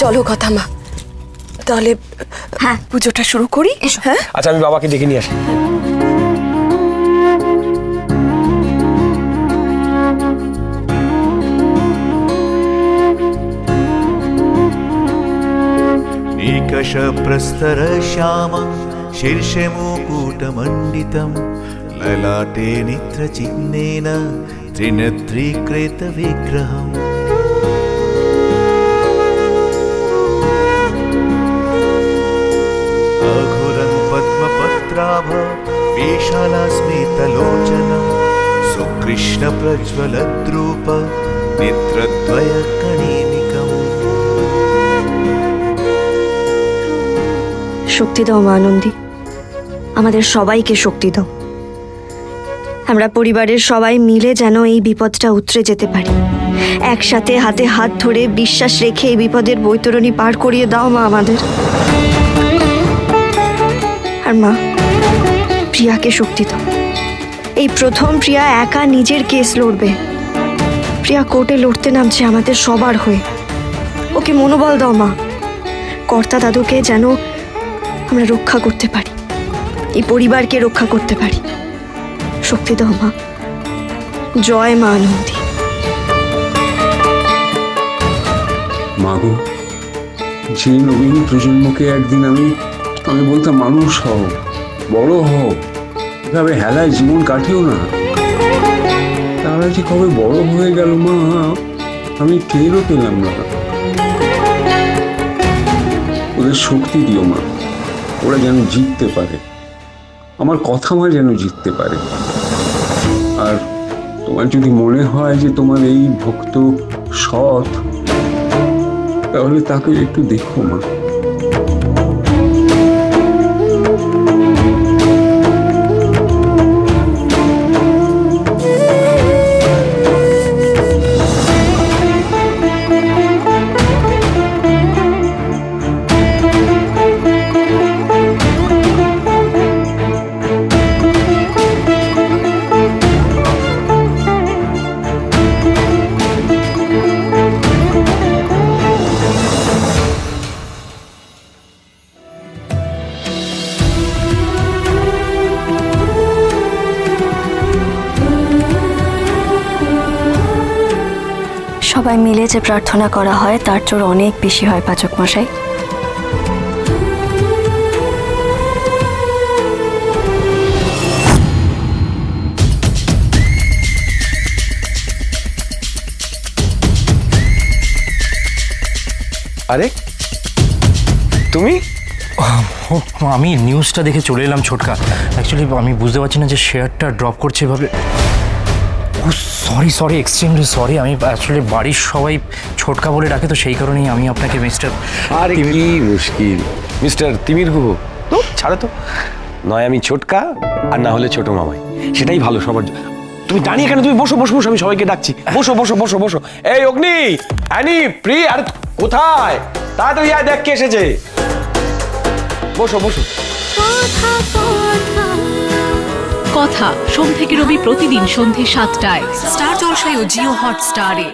চলো কথা মা, তাহলে হ্যাঁ পুজোটা শুরু করি। হ্যাঁ আচ্ছা আমি বাবাকে ডেকে নিয়ে আসি। निकषप्रस्तर श्यामं शीर्षे मुकुटमण्डितं ललाटे नेत्रचिह्नेन त्रिनेत्रीकृतविग्रहम् अघोरं पद्मपत्राभ विशालास्मितलोचनं सुकृष्णप्रज्वलद्रूप नेत्रद्वयकणिनिकम्। শক্তি দাও মা আনন্দী, আমাদের সবাইকে শক্তি দাও। আমরা পরিবারের সবাই মিলে যেন এই বিপদটা উতরে যেতে পারি। একসাথে হাতে হাত ধরে বিশ্বাস রেখে এই বিপদের বৈতরণী পার করিয়ে দাও মা আমাদের। আর মা, প্রিয়াকে শক্তি দাও। এই প্রথম প্রিয়া একা নিজের কেস লড়বে। প্রিয়া কোর্টে লড়তে নামছে আমাদের সবার হয়ে। ওকে মনোবল দাও মা। কর্তা দাদুকে যেন আমরা রক্ষা করতে পারি, এই পরিবারকে রক্ষা করতে পারি। শক্তি দাও মা। জয় মা আনন্দী। মাগো, যে নবীন প্রজন্মকে একদিন আমি বলতাম মানুষ হও, বড় হও, এভাবে হেলায় জীবন কাটিও না, তারা যে কবে বড় হয়ে গেল মা, আমি টেরও পেলাম না। ওদের শক্তি দিও মা, ওরা যেন জিততে পারে, আমার কথা মা যেন জিততে পারে। আর তোমার যদি মনে হয় যে তোমার এই ভক্ত সৎ, তাহলে তাকে একটু দেখো মা। সবাই মিলে যে প্রার্থনা করা হয় তার জোর অনেক বেশি হয় পাচক মশাই। আরে তুমি? আমি নিউজটা দেখে চলে এলাম ছোটকা। অ্যাকচুয়ালি আমি বুঝতে পারছি না যে শেয়ারটা ড্রপ করছে এভাবে। Sorry extremely sorry. আমি অ্যাকচুয়ালি বাড়ির সবাই ছোটকা বলে ডাকে, তো সেই কারণেই আমি আপনাকে মিস্টার। আরে কি মুশকিল, মিস্টার তিমির গুহ তো ছাড়ো তো। নয় আমি ছোটকা, আর না হলে ছোট মামাই, সেটাই ভালো সবার। তুমি দাঁড়িয়ে কেন? তুমি বসো বসো বসো, আমি সবাইকে ডাকছি। বসো বসো বসো বসো। এই অগ্নি, অ্যানি, প্রি, আরে কোথায়? তাড়াতাড়ি আয়, দেখ কে এসেছে। বসো বসো। কথা সোম থেকে রবি প্রতিদিন সন্ধ্যে ৭টায় স্টার জলসায় ও জিও হটস্টারে।